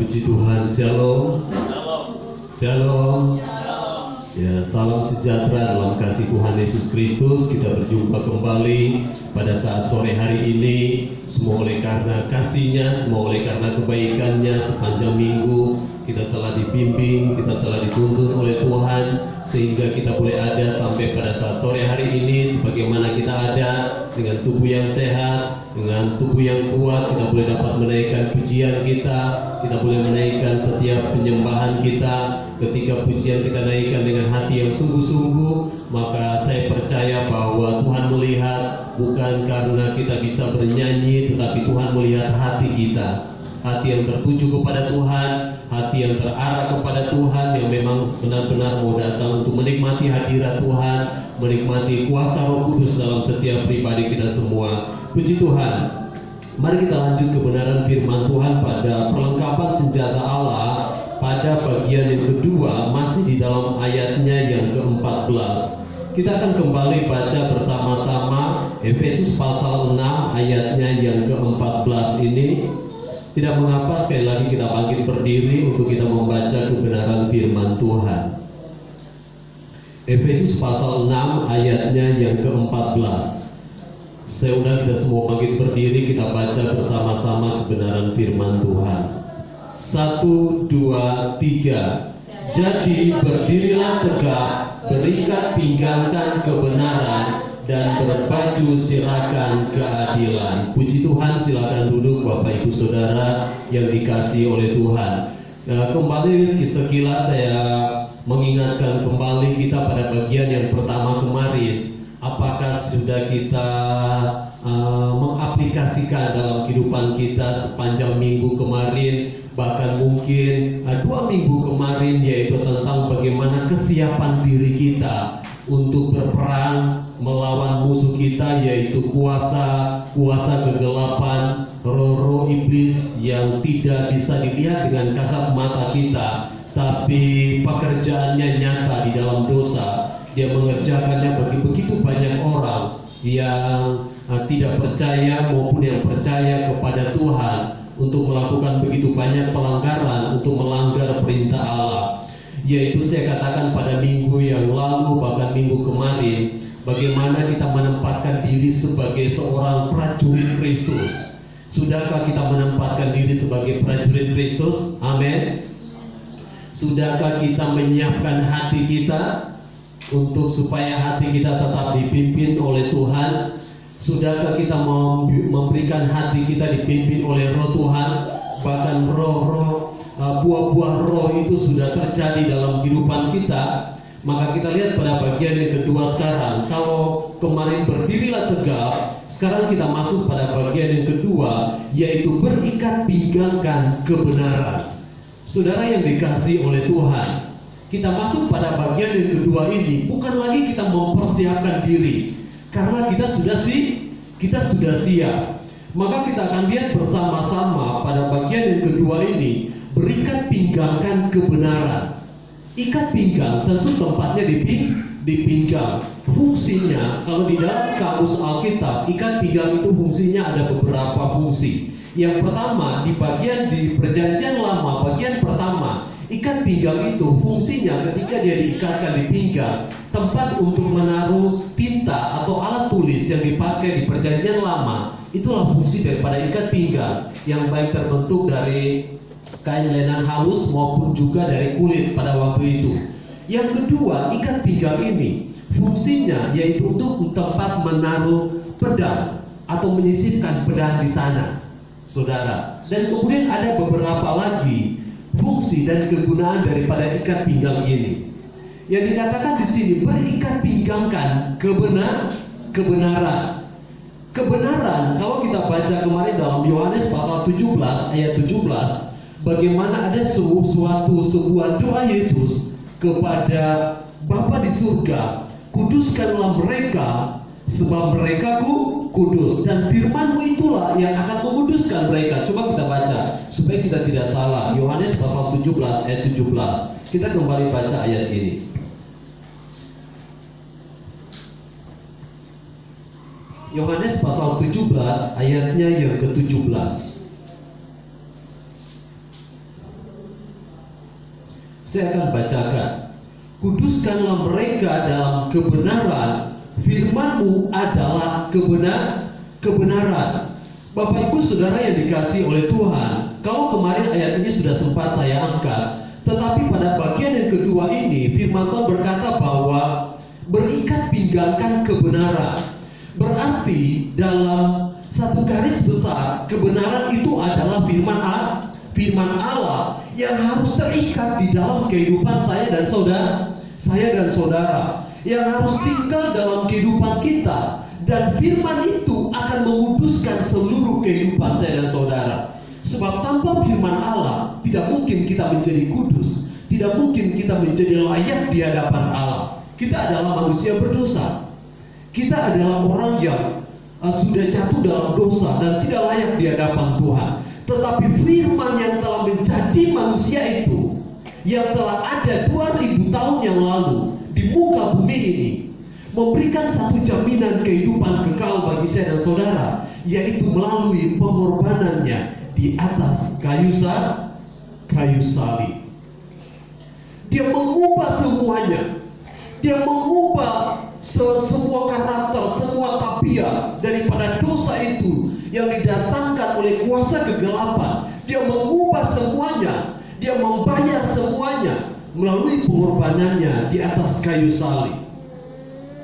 Puji Tuhan, Shalom. Shalom. Ya, salam sejahtera dalam kasih Tuhan Yesus Kristus. Kita berjumpa kembali pada saat sore hari ini. Semua oleh karena kasih-Nya, semua oleh karena kebaikan-Nya sepanjang minggu kita telah dibimbing, kita telah dituntun oleh Tuhan sehingga kita boleh ada sampai pada saat sore hari ini. Sebagaimana kita ada dengan tubuh yang sehat, dengan tubuh yang kuat, kita boleh dapat menaikkan pujian kita boleh menaikkan setiap penyembahan kita. Ketika pujian kita naikkan dengan hati yang sungguh-sungguh, maka saya percaya bahwa Tuhan melihat bukan karena kita bisa bernyanyi, tetapi Tuhan melihat hati kita, hati yang tertuju kepada Tuhan, hati yang terarah kepada Tuhan, yang memang benar-benar mau datang untuk menikmati hadirat Tuhan, menikmati kuasa Roh Kudus dalam setiap pribadi kita semua. Puji Tuhan. Mari kita lanjut kebenaran firman Tuhan pada perlengkapan senjata Allah pada bagian yang kedua, masih di dalam ayatnya yang ke-14. Kita akan kembali baca bersama-sama Efesus pasal 6 ayatnya yang ke-14 ini. Tidak mengapa sekali lagi kita bangkit berdiri untuk kita membaca kebenaran firman Tuhan. Efesus pasal 6 ayatnya yang ke-14. Saya undang kita semua bangkit berdiri, kita baca bersama-sama kebenaran firman Tuhan. 1, 2, 3. Jadi berdirilah tegak, berikat pinggangkan kebenaran, dan berbaju sirahkan keadilan. Puji Tuhan, silakan duduk Bapak Ibu Saudara yang dikasihi oleh Tuhan. Kembali sekilas saya mengingatkan kembali kita pada bagian yang pertama kemarin. Apakah sudah kita mengaplikasikan dalam kehidupan kita sepanjang minggu kemarin, bahkan mungkin 2 minggu kemarin, yaitu tentang bagaimana kesiapan diri kita untuk berperang melawan musuh kita, yaitu kuasa kegelapan, roh-roh iblis yang tidak bisa dilihat dengan kasat mata kita, tapi pekerjaannya nyata di dalam dosa. Dia mengerjakannya bagi begitu banyak orang yang tidak percaya maupun yang percaya kepada Tuhan, untuk melakukan begitu banyak pelanggaran, untuk melanggar perintah Allah. Yaitu saya katakan pada minggu yang lalu, bahkan minggu kemarin, bagaimana kita menempatkan diri sebagai seorang prajurit Kristus. Sudahkah kita menempatkan diri sebagai prajurit Kristus? Amin. Sudahkah kita menyiapkan hati kita untuk supaya hati kita tetap dipimpin oleh Tuhan? Sudahkah kita memberikan hati kita dipimpin oleh Roh Tuhan? Bahkan buah-buah Roh itu sudah terjadi dalam kehidupan kita. Maka kita lihat pada bagian yang kedua sekarang. Kalau kemarin berdirilah tegak, sekarang kita masuk pada bagian yang kedua, yaitu berikat pinggangkan kebenaran. Saudara yang dikasihi oleh Tuhan, kita masuk pada bagian yang kedua ini bukan lagi kita mempersiapkan diri, karena kita sudah siap. Maka kita akan lihat bersama-sama pada bagian yang kedua ini, berikat pinggangkan kebenaran. Ikat pinggang tentu tempatnya di pinggang. Fungsinya, kalau di dalam kamus Alkitab, ikat pinggang itu fungsinya ada beberapa fungsi. Yang pertama, di perjanjian lama, bagian pertama, ikat pinggang itu fungsinya ketika dia diikatkan di pinggang, tempat untuk menaruh tinta atau alat tulis yang dipakai di perjanjian lama. Itulah fungsi daripada ikat pinggang, yang baik terbentuk dari kain lenan halus maupun juga dari kulit pada waktu itu. Yang kedua, ikat pinggang ini fungsinya yaitu untuk tempat menaruh pedang atau menyisipkan pedang di sana, saudara. Dan kemudian ada beberapa lagi fungsi dan kegunaan daripada ikat pinggang ini. Yang dikatakan di sini, berikat pinggangkan kebenaran. Kebenaran, kalau kita baca kemarin dalam Yohanes pasal 17 ayat 17, bagaimana ada sebuah doa Yesus kepada Bapa di surga, kuduskanlah mereka sebab mereka kudus, dan firman-Mu itulah yang akan menguduskan mereka. Coba kita baca supaya kita tidak salah. Yohanes pasal 17 ayat 17. Kita kembali baca ayat ini. Yohanes pasal 17 ayatnya yang ke-17. Saya akan bacakan. Kuduskanlah mereka dalam kebenaran, firman-Mu adalah kebenaran. Bapak Ibu Saudara yang dikasihi oleh Tuhan, kalau kemarin ayat ini sudah sempat saya angkat, tetapi pada bagian yang kedua ini firman Tuhan berkata bahwa berikat pinggangkan kebenaran. Berarti dalam satu garis besar, kebenaran itu adalah firman Allah yang harus terikat di dalam kehidupan saya dan saudara, yang harus tinggal dalam kehidupan kita. Dan firman itu akan menguduskan seluruh kehidupan saya dan saudara. Sebab tanpa firman Allah tidak mungkin kita menjadi kudus, tidak mungkin kita menjadi layak di hadapan Allah. Kita adalah manusia berdosa. Kita adalah orang yang sudah jatuh dalam dosa dan tidak layak di hadapan Tuhan. Tetapi firman yang telah menjadi manusia itu, yang telah ada 2000 tahun yang lalu di muka bumi ini, memberikan satu jaminan kehidupan kekal bagi saya dan saudara, yaitu melalui pengorbanannya di atas kayu salib. Dia mengubah semuanya. Dia mengubah semua karakter, semua tabiat daripada dosa itu yang didatangkan oleh kuasa kegelapan. Dia mengubah semuanya. Dia membayar semuanya melalui pengorbanannya di atas kayu salib.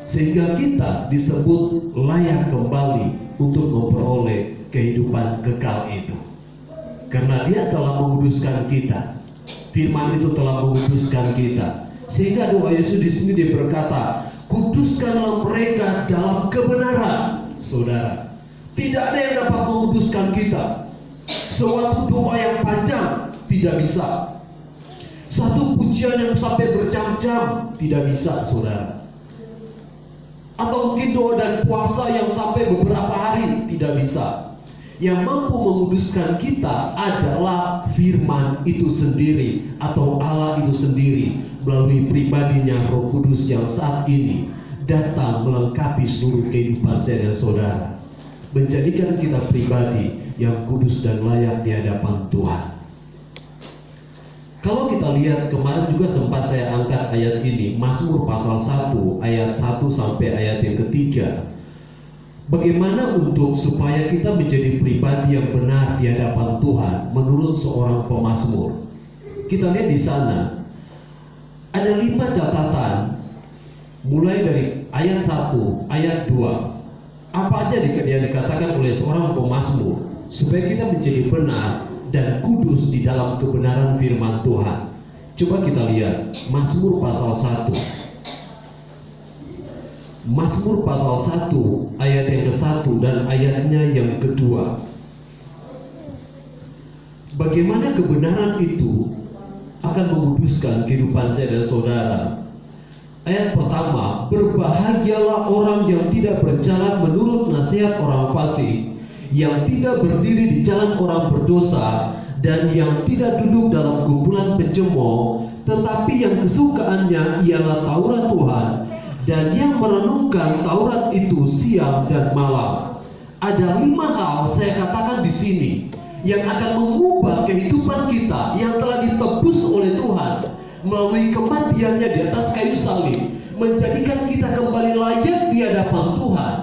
Sehingga kita disebut layak kembali untuk memperoleh kehidupan kekal itu. Karena Dia telah menguduskan kita. Firman itu telah menguduskan kita. Sehingga doa Yesus di sini dia berkata, kuduskanlah mereka dalam kebenaran. Saudara, tidak ada yang dapat menguduskan kita. Suatu doa yang panjang tidak bisa. Satu pujian yang sampai berjam-jam tidak bisa, saudara. Atau mungkin doa dan puasa yang sampai beberapa hari tidak bisa. Yang mampu menguduskan kita adalah firman itu sendiri, atau Allah itu sendiri, melalui pribadinya Roh Kudus yang saat ini datang melengkapi seluruh kehidupan saya dan saudara, menjadikan kita pribadi yang kudus dan layak di hadapan Tuhan. Kalau kita lihat kemarin juga sempat saya angkat ayat ini, Mazmur pasal 1 ayat 1 sampai ayat yang ketiga. Bagaimana untuk supaya kita menjadi pribadi yang benar di hadapan Tuhan menurut seorang pemazmur. Kita lihat di sana ada 5 catatan, mulai dari ayat 1, ayat 2. Apa aja yang dikatakan oleh seorang pemazmur supaya kita menjadi benar dan kudus di dalam kebenaran firman Tuhan. Coba kita lihat Mazmur pasal 1. Mazmur pasal 1 ayat yang ke-1 dan ayatnya yang kedua. Bagaimana kebenaran itu akan menguduskan kehidupan saya dan saudara. Ayat pertama, berbahagialah orang yang tidak berjalan menurut nasihat orang fasik, yang tidak berdiri di jalan orang berdosa, dan yang tidak duduk dalam kumpulan pencemooh, tetapi yang kesukaannya ialah Taurat Tuhan, dan yang merenungkan Taurat itu siang dan malam. Ada 5 hal saya katakan di sini yang akan mengubah kehidupan kita yang telah ditebus oleh Tuhan melalui kematiannya di atas kayu salib, menjadikan kita kembali layak di hadapan Tuhan,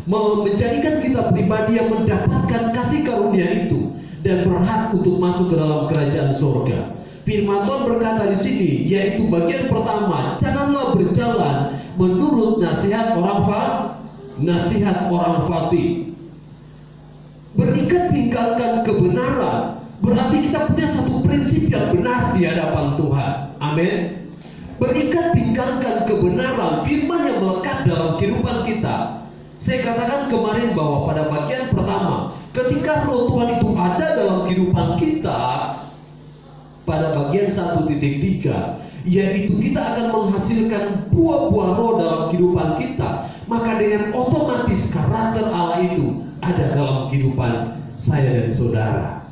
menjadikan kita pribadi yang mendapatkan kasih karunia itu dan berhak untuk masuk ke dalam kerajaan surga. Firman Tuhan berkata di sini, yaitu bagian pertama, janganlah berjalan menurut nasihat orang fasik. Berikat pinggangkan kebenaran, berarti kita punya satu prinsip yang benar di hadapan Tuhan. Amin. Berikat pinggangkan kebenaran, firman yang melekat dalam kehidupan kita. Saya katakan kemarin bahwa pada bagian pertama, ketika Roh Tuhan itu ada dalam kehidupan kita, pada bagian 1.3, yaitu kita akan menghasilkan buah-buah roh dalam kehidupan kita, maka dengan otomatis karakter Allah itu ada dalam kehidupan saya dan saudara.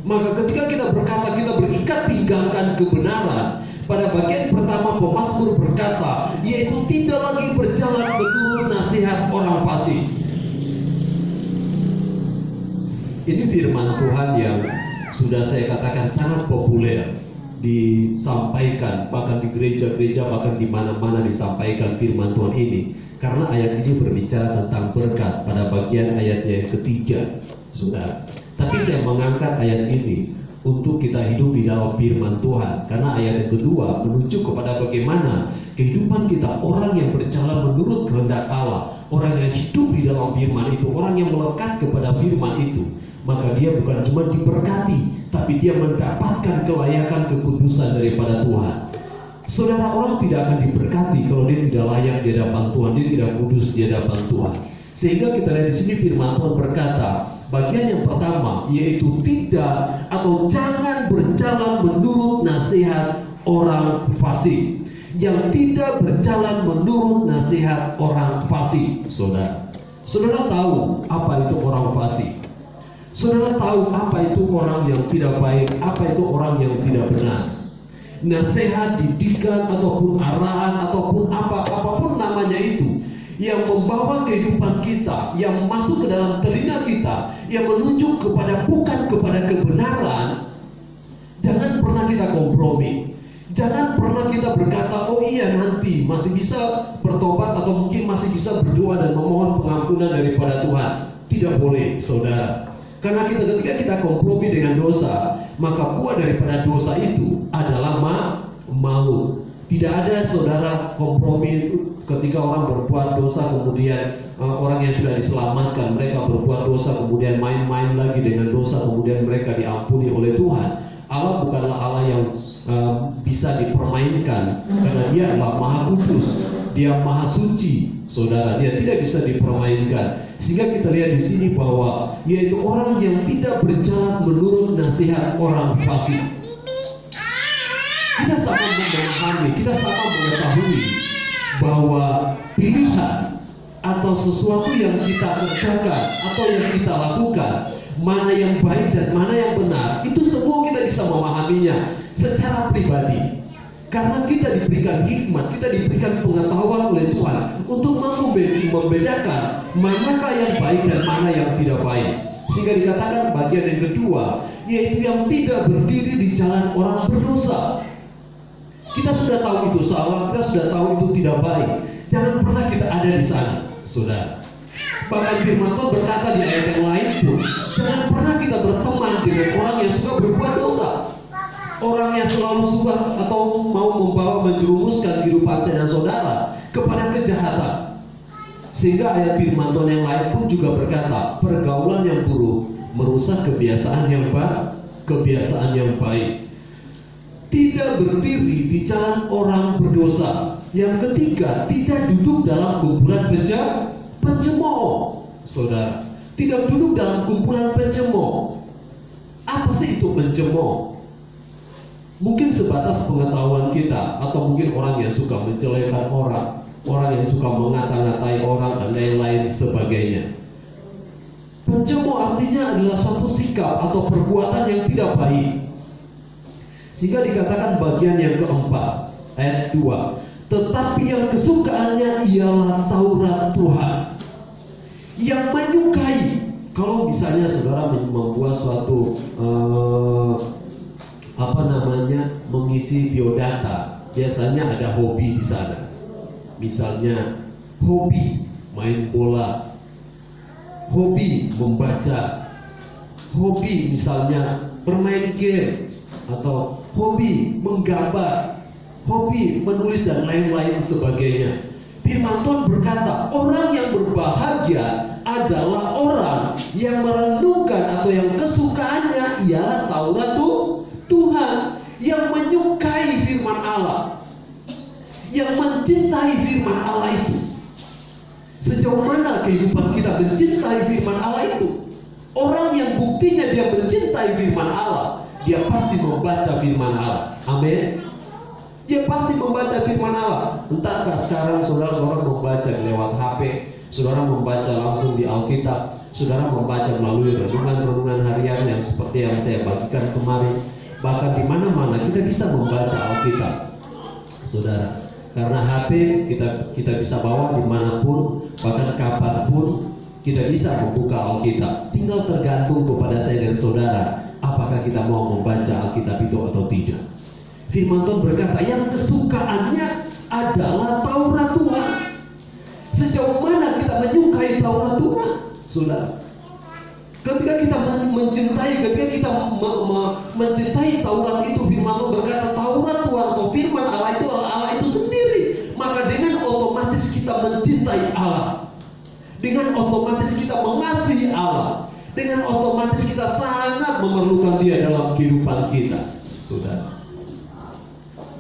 Maka ketika kita berkata kita berikat pinggangkan kebenaran, pada bagian pertama pemazmur berkata, yaitu tidak lagi berjalan menurut nasihat orang fasik. Ini firman Tuhan yang sudah saya katakan sangat populer. disampaikan, bahkan di gereja-gereja, bahkan di mana-mana disampaikan firman Tuhan ini. Karena ayat ini berbicara tentang berkat pada bagian ayatnya yang ketiga, saudara. Tapi saya mengangkat ayat ini untuk kita hidup di dalam firman Tuhan, karena ayat yang kedua menunjuk kepada bagaimana kehidupan kita, orang yang berjalan menurut kehendak Allah, orang yang hidup di dalam firman itu, orang yang melekat kepada firman itu, maka dia bukan cuma diberkati, tapi dia mendapatkan kelayakan kekudusan daripada Tuhan. Saudara, orang tidak akan diberkati kalau dia tidak layak di hadapan Tuhan, dia tidak kudus di hadapan Tuhan. Sehingga kita lihat di sini firman Tuhan berkata, bagian yang pertama yaitu tidak atau jangan berjalan menurut nasihat orang fasik. Yang tidak berjalan menurut nasihat orang fasik. Saudara tahu apa itu orang fasik? Saudara tahu apa itu orang yang tidak baik, apa itu orang yang tidak benar? Nasihat, didikan, ataupun arahan, ataupun apapun namanya itu, yang membawa kehidupan kita, yang masuk ke dalam telinga kita, yang menunjuk bukan kepada kebenaran, jangan pernah kita kompromi. Jangan pernah kita berkata, oh iya nanti masih bisa bertobat, atau mungkin masih bisa berdoa dan memohon pengampunan daripada Tuhan. Tidak boleh, saudara. Karena ketika kita kompromi dengan dosa, maka buah daripada dosa itu adalah maut. Tidak ada, saudara, kompromi ketika orang berbuat dosa kemudian orang yang sudah diselamatkan, mereka berbuat dosa kemudian main-main lagi dengan dosa, kemudian mereka diampuni oleh Tuhan. Allah bukanlah Allah yang bisa dipermainkan, karena dia adalah Maha Kudus, dia Maha Suci, saudara. Dia tidak bisa dipermainkan. Sehingga kita lihat di sini bahwa yaitu orang yang tidak berjalan menurut nasihat orang fasik. Kita sama memahami, kita sama mengetahui bahwa pilihan atau sesuatu yang kita kerjakan atau yang kita lakukan, mana yang baik dan mana yang benar, itu semua kita bisa memahaminya secara pribadi. Karena kita diberikan hikmat, kita diberikan pengetahuan oleh Tuhan untuk mampu membedakan manakah yang baik dan mana yang tidak baik. Sehingga dikatakan bagian yang kedua, yaitu yang tidak berdiri di jalan orang berdosa. Kita sudah tahu itu salah, kita sudah tahu itu tidak baik. Jangan pernah kita ada di sana, saudara. Bahkan firman Tuhan berkata di ayat yang lain pun, jangan pernah kita berteman dengan orang yang suka berbuat dosa, orang yang selalu suka atau mau menjerumuskan kehidupan saya dan saudara kepada kejahatan. Sehingga ayat firman Tuhan yang lain pun juga berkata, pergaulan yang buruk merusak kebiasaan yang baik. Tidak berdiri di jalan orang berdosa. Yang ketiga, tidak duduk dalam kumpulan pencemooh. Saudara, tidak duduk dalam kumpulan pencemooh. Apa sih itu pencemooh? Mungkin sebatas pengetahuan kita, atau mungkin orang yang suka menjelekan orang yang suka mengata-ngatai orang dan lain-lain sebagainya. Pencemooh artinya adalah suatu sikap atau perbuatan yang tidak baik. Sehingga dikatakan bagian yang keempat, ayat 2, tetapi yang kesukaannya ialah Taurat Tuhan, yang menyukai. Kalau misalnya saudara membuat suatu mengisi biodata, biasanya ada hobi di sana. Misalnya hobi main bola, hobi membaca, hobi misalnya bermain game, atau hobi menggambar, hobi menulis dan lain-lain sebagainya. Firman Tuhan berkata, orang yang berbahagia adalah orang yang merenungkan atau yang kesukaannya ialah Taurat Tuhan, yang menyukai firman Allah, yang mencintai firman Allah itu. Sejauh mana kehidupan kita mencintai firman Allah itu? Orang yang buktinya dia mencintai firman Allah, dia pasti membaca firman Allah. Amin. Dia pasti membaca firman Allah. Entahkah sekarang saudara membaca lewat HP, saudara membaca langsung di Alkitab, saudara membaca melalui renungan-renungan harian yang seperti yang saya bagikan kemarin. Bahkan di mana-mana kita bisa membaca Alkitab, saudara. Karena HP kita bisa bawa dimanapun, bahkan kapanpun kita bisa membuka Alkitab. Tinggal tergantung kepada saya dan saudara, apakah kita mau membaca Alkitab itu atau tidak. Firman Tuhan berkata, yang kesukaannya adalah Taurat Tuhan. Sejauh mana kita menyukai Taurat Tuhan, saudara? Ketika kita mencintai, ketika kita mencintai Taurat itu, firman Tuhan berkata, Taurat Tuhan atau firman Allah itu adalah Allah itu sendiri. Maka dengan otomatis kita mencintai Allah, dengan otomatis kita mengasihi Allah, dengan otomatis kita sangat memerlukan Dia dalam kehidupan kita, saudara.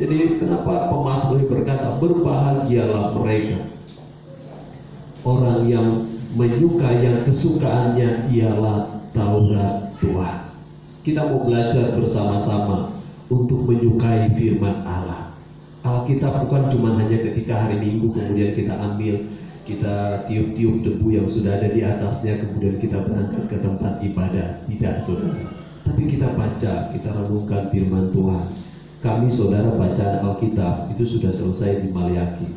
Jadi kenapa pemazmur berkata, berbahagialah mereka orang yang menyukai, yang kesukaannya ialah Taurat Tuhan. Kita mau belajar bersama-sama untuk menyukai firman Allah. Alkitab bukan cuma hanya ketika hari Minggu kemudian kita ambil, kita tiup-tiup debu yang sudah ada di atasnya, kemudian kita berangkat ke tempat ibadah. Tidak, saudara. Tapi kita baca, kita renungkan firman Tuhan. Kami, saudara, bacaan Alkitab itu sudah selesai di Maliaki.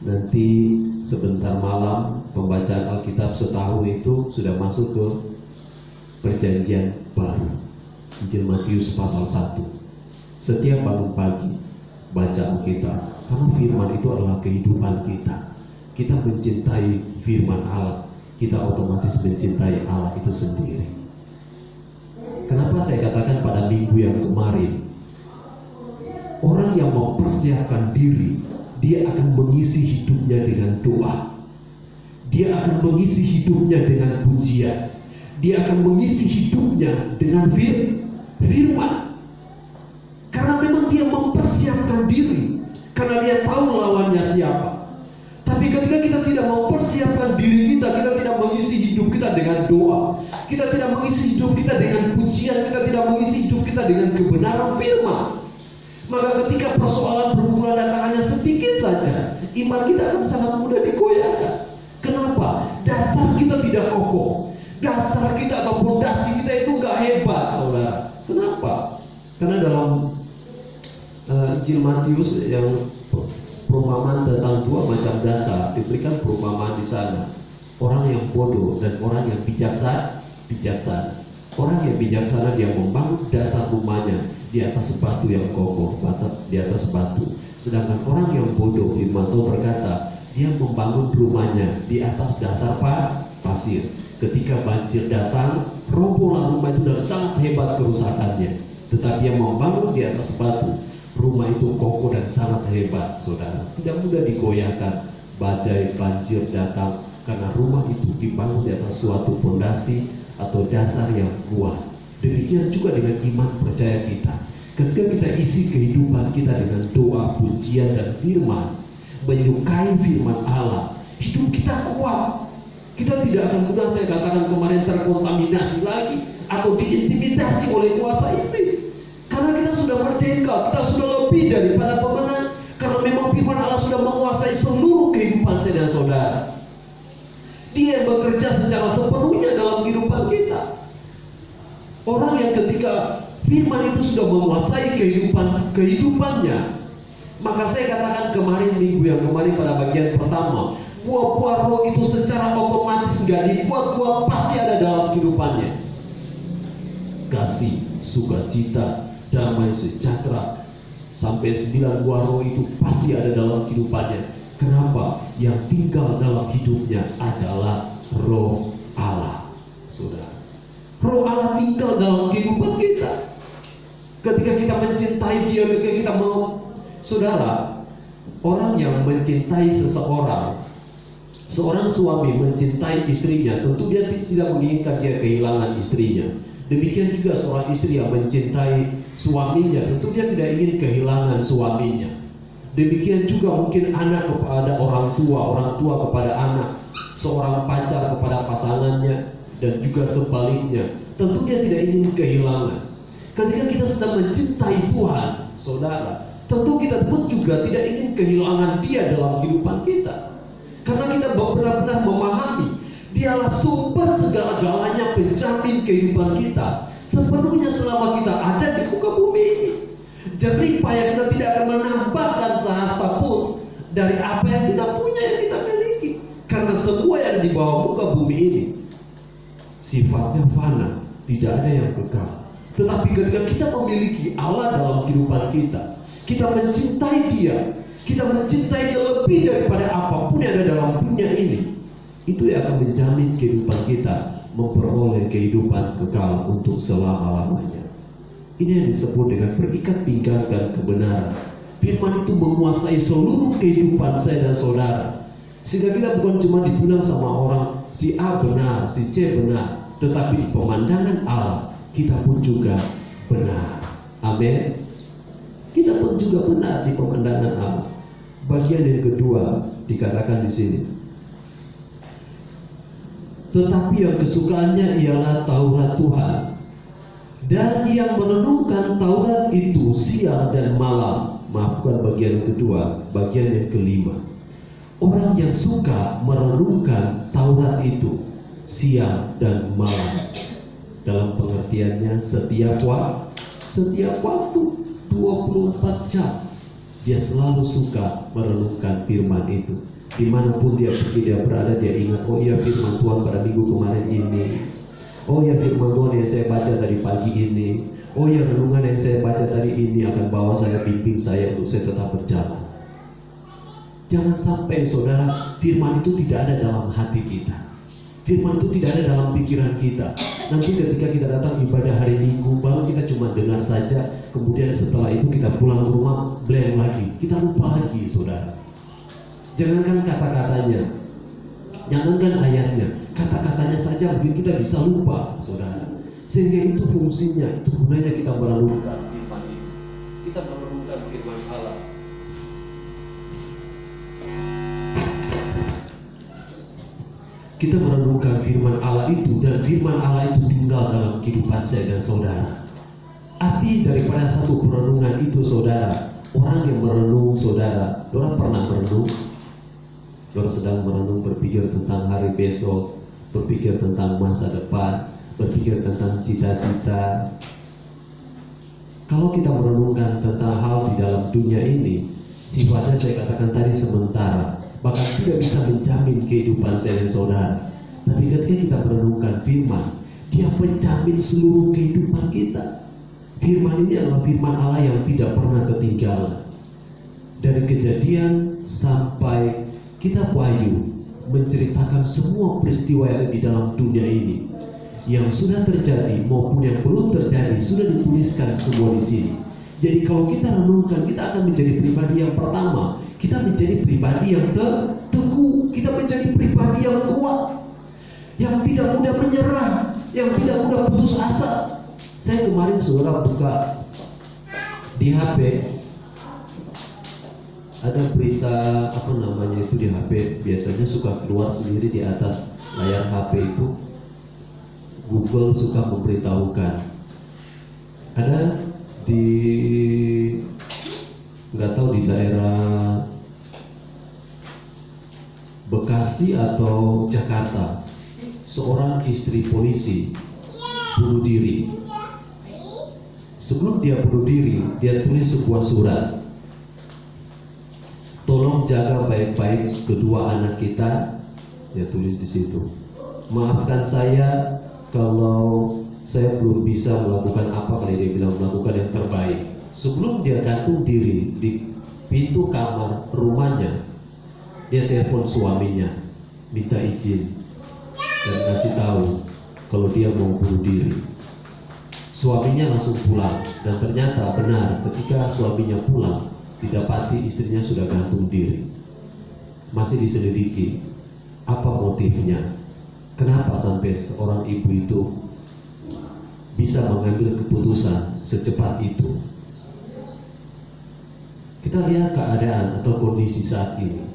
Nanti sebentar malam pembacaan Alkitab setahun itu sudah masuk ke Perjanjian Baru, Injil Matius pasal 1. Setiap bangun pagi baca Alkitab, karena firman itu adalah kehidupan kita. Kita mencintai firman Allah, kita otomatis mencintai Allah itu sendiri. Kenapa saya katakan pada minggu yang kemarin, orang yang mempersiapkan diri, dia akan mengisi hidupnya dengan doa, dia akan mengisi hidupnya dengan pujian, dia akan mengisi hidupnya dengan firman. Karena memang dia mempersiapkan diri, karena dia tahu lawannya siapa. Tapi ketika kita tidak mempersiapkan diri kita, kita tidak mengisi hidup kita dengan doa, kita tidak mengisi hidup kita dengan pujian, kita tidak mengisi hidup kita dengan kebenaran firman, maka ketika persoalan berbulan datang hanya sedikit saja, iman kita akan sangat mudah digoyahkan. Kenapa? Dasar kita tidak kokoh, dasar kita atau fondasi kita itu gak hebat, saudara. Kenapa? Karena dalam Injil Matius yang perumpamaan tentang dua macam dasar, diberikan perumpamaan di sana. Orang yang bodoh dan orang yang bijaksana. Orang yang bijaksana dia membangun dasar rumahnya di atas batu yang kokoh, di atas batu. Sedangkan orang yang bodoh, firman Tuhan berkata, dia membangun rumahnya di atas dasar pasir. Ketika banjir datang, robohlah rumah itu dan sangat hebat kerusakannya. Tetapi yang membangun di atas batu, rumah itu kokoh dan sangat hebat, saudara. Tidak mudah digoyahkan badai banjir datang, karena rumah itu dibangun di atas suatu fondasi atau dasar yang kuat. Demikian juga dengan iman percaya kita. Ketika kita isi kehidupan kita dengan doa, pujian dan firman, menyukai firman Allah, hidup kita kuat. Kita tidak akan mudah, saya katakan kemarin, terkontaminasi lagi atau diintimidasi oleh kuasa iblis. Karena kita sudah merdeka, kita sudah lebih daripada pemenang. Karena memang firman Allah sudah menguasai seluruh kehidupan saya dan saudara. Dia bekerja secara sepenuhnya dalam kehidupan kita. Orang yang ketika firman itu sudah menguasai kehidupannya, maka saya katakan kemarin, minggu yang kemarin pada bagian pertama, buah-buah roh itu secara otomatis gak dibuat-buat, pasti ada dalam kehidupannya. Kasih, sukacita, damai, sejahtera, sampai 9 buah roh itu pasti ada dalam kehidupannya. Kenapa? Yang tinggal dalam hidupnya adalah roh Allah, saudara. Roh Allah tinggal dalam kehidupan kita. Ketika kita mencintai Dia, ketika kita mau, saudara, orang yang mencintai seorang suami mencintai istrinya, tentu dia tidak menginginkan dia kehilangan istrinya. Demikian juga seorang istri yang mencintai suaminya, tentu dia tidak ingin kehilangan suaminya. Demikian juga mungkin anak kepada orang tua kepada anak, seorang pacar kepada pasangannya, dan juga sebaliknya. Tentu dia tidak ingin kehilangan. Ketika kita sedang mencintai Tuhan, saudara, tentu kita pun juga tidak ingin kehilangan Dia dalam kehidupan kita. Karena kita benar-benar memahami Dialah sumber segala-galanya, penjamin kehidupan kita sepenuhnya selama kita ada di muka bumi ini. Jerih payah kita tidak akan menambahkan sehasta pun dari apa yang kita punya, yang kita miliki. Karena semua yang di bawah muka bumi ini sifatnya fana, tidak ada yang kekal. Tetapi ketika kita memiliki Allah dalam kehidupan kita, kita mencintai Dia, kita mencintai Dia lebih daripada apapun yang ada dalam dunia ini, itu yang akan menjamin kehidupan kita memperoleh kehidupan kekal untuk selama-lamanya. Ini yang disebut dengan berikat pinggang dan kebenaran. Firman itu menguasai seluruh kehidupan saya dan saudara, sehingga kita bukan cuma dibilang sama orang si A benar, si C benar, tetapi di pemandangan Allah kita pun juga benar. Amin. Kita pun juga benar di pemandangan Allah. Bagian yang kedua dikatakan di sini, tetapi yang kesukaannya ialah Taurat Tuhan, dan yang merenungkan Taurat itu siang dan malam. Maafkan bagian yang kedua, bagian yang kelima. Orang yang suka merenungkan Taurat itu siang dan malam, dalam pengertiannya setiap waktu 24 jam dia selalu suka merenungkan firman itu. Dimanapun dia pergi, dia berada, dia ingat, oh ya firman Tuhan pada minggu kemarin ini, oh ya firman Tuhan yang saya baca tadi pagi ini, oh ya renungan yang saya baca tadi ini akan bawa saya, bimbing saya untuk saya tetap berjalan. Jangan sampai saudara, firman itu tidak ada dalam hati kita, firman itu tidak ada dalam pikiran kita. Nanti ketika kita datang ibadah hari Minggu, baru kita cuma dengar saja, kemudian setelah itu kita pulang ke rumah, blank lagi, kita lupa lagi saudara. Jangankan kata-katanya, jangankan ayatnya, kata-katanya saja mungkin kita bisa lupa saudara. Sehingga itu fungsinya, itu gunanya kita merenungkan firman itu. Kita merenungkan firman Allah. Kita merenungkan firman Allah itu, dan firman Allah itu tinggal dalam kehidupan saya dan saudara. Arti daripada satu perenungan itu saudara, orang yang merenung saudara, orang pernah merenung, orang sedang merenung, berpikir tentang hari besok, berpikir tentang masa depan, berpikir tentang cita-cita. Kalau kita merenungkan tentang hal di dalam dunia ini, sifatnya saya katakan tadi sementara, bahkan tidak bisa menjamin kehidupan saya dan saudara. Tapi ketika kita merenungkan firman, dia menjamin seluruh kehidupan kita. Firman ini adalah firman Allah yang tidak pernah ketinggalan. Dari Kejadian sampai Kitab Wahyu menceritakan semua peristiwa yang ada di dalam dunia ini, yang sudah terjadi maupun yang belum terjadi, sudah dituliskan semua di sini. Jadi kalau kita renungkan, kita akan menjadi pribadi yang pertama, kita menjadi pribadi yang teguh, kita menjadi pribadi yang kuat, yang tidak mudah menyerah, yang tidak mudah putus asa. Saya kemarin saudara buka di HP, ada berita apa namanya itu di HP, biasanya suka keluar sendiri di atas layar HP itu. Google suka memberitahukan ada di, nggak tahu di daerah Bekasi atau Jakarta, seorang istri polisi bunuh diri. Sebelum dia bunuh diri, dia tulis sebuah surat, tolong jaga baik-baik kedua anak kita. Dia tulis di situ, maafkan saya kalau saya belum bisa melakukan apa, kali dia bilang melakukan yang terbaik. Sebelum dia gantung diri di pintu kamar rumahnya, dia telepon suaminya, minta izin dan kasih tahu kalau dia mau bunuh diri. Suaminya langsung pulang, dan ternyata benar, ketika suaminya pulang didapati istrinya sudah gantung diri. Masih diselidiki apa motifnya, kenapa sampai seorang ibu itu bisa mengambil keputusan secepat itu. Kita lihat keadaan atau kondisi saat ini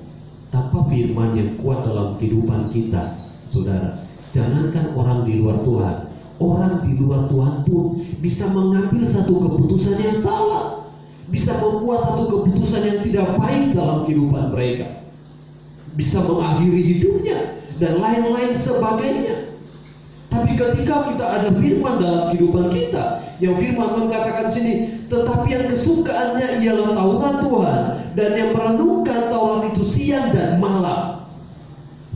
tanpa firman yang kuat dalam kehidupan kita, saudara. Jangankan orang di luar Tuhan, orang di luar Tuhan pun bisa mengambil satu keputusan yang salah, bisa membuat satu keputusan yang tidak baik dalam kehidupan mereka, bisa mengakhiri hidupnya dan lain-lain sebagainya. Tapi ketika kita ada firman dalam kehidupan kita, yang firman Tuhan katakan sini, tetapi yang kesukaannya ialah Taurat Tuhan, dan yang merenungkan Taurat itu siang dan malam.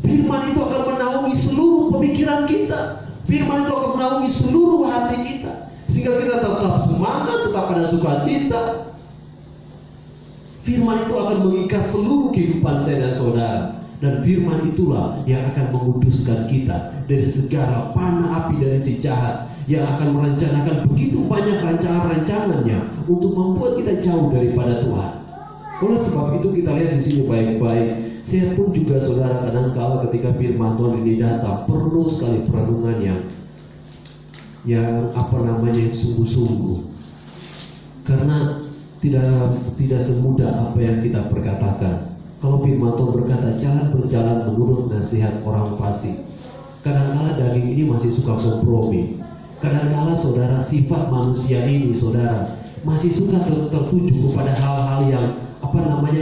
Firman itu akan menaungi seluruh pemikiran kita, firman itu akan menaungi seluruh hati kita, sehingga sehingga kita tetap semangat, tetap ada sukacita. Firman itu akan mengikat seluruh kehidupan saya dan saudara. Dan firman itulah yang akan menguduskan kita dari segala panah api dari si jahat, yang akan merencanakan begitu banyak rancangan-rancangannya untuk membuat kita jauh daripada Tuhan. Oleh sebab itu kita lihat di sini baik-baik. Saya pun juga saudara kadang-kala ketika firman Tuhan ini datang, perlu sekali perenungan yang sungguh-sungguh. Karena tidak semudah apa yang kita perkatakan. Kalau firman Tuhan berkata jangan berjalan menurut nasihat orang fasik, kadang-kala daging ini masih suka kompromi. Kadang-kala saudara, sifat manusia ini saudara masih suka tertuju kepada hal-hal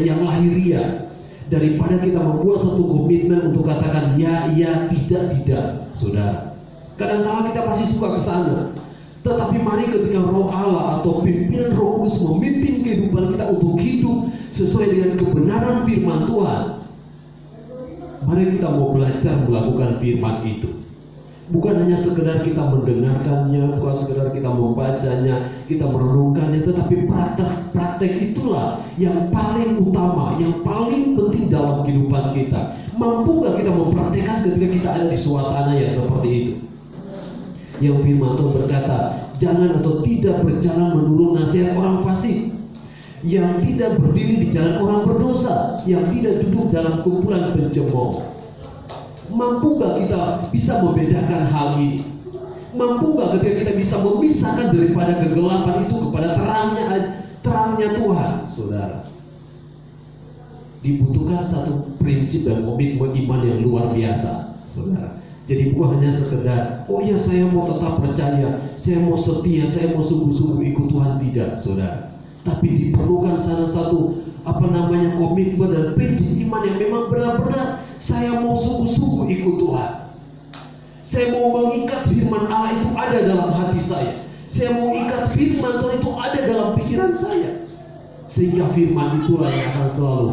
yang lahiriah. Daripada kita membuat satu komitmen untuk katakan ya, tidak, saudara. Kadang-kala kita masih suka ke sana. Tetapi mari ketika Roh Allah atau pimpinan Roh Kudus memimpin kehidupan kita untuk hidup sesuai dengan kebenaran firman Tuhan, mari kita mau belajar melakukan firman itu. Bukan hanya sekedar kita mendengarkannya, bukan sekedar kita membacanya, kita merenungkannya, tetapi praktek itulah yang paling utama, yang paling penting dalam kehidupan kita. Mampukah kita mempraktekkan ketika kita ada di suasana yang seperti itu? Yang firman Tuhan berkata, jangan atau tidak berjalan menurut nasihat orang fasik, yang tidak berdiri di jalan orang berdosa, yang tidak duduk dalam kumpulan pencemooh. Mampukah kita bisa membedakan hal ini? Mampukah ketika kita bisa memisahkan daripada kegelapan itu kepada terangnya Tuhan, saudara? Dibutuhkan satu prinsip dan komitmen iman yang luar biasa, saudara. Jadi bukan hanya sekedar, oh ya saya mau tetap percaya, saya mau setia, saya mau sungguh-sungguh ikut Tuhan, tidak, saudara. Tapi diperlukan salah satu komitmen dan prinsip iman yang memang benar-benar saya mau sungguh-sungguh ikut Tuhan. Saya mau mengikat firman Allah itu ada dalam hati saya. Saya mau ikat firman Tuhan itu ada dalam pikiran saya. Sehingga firman itulah yang akan selalu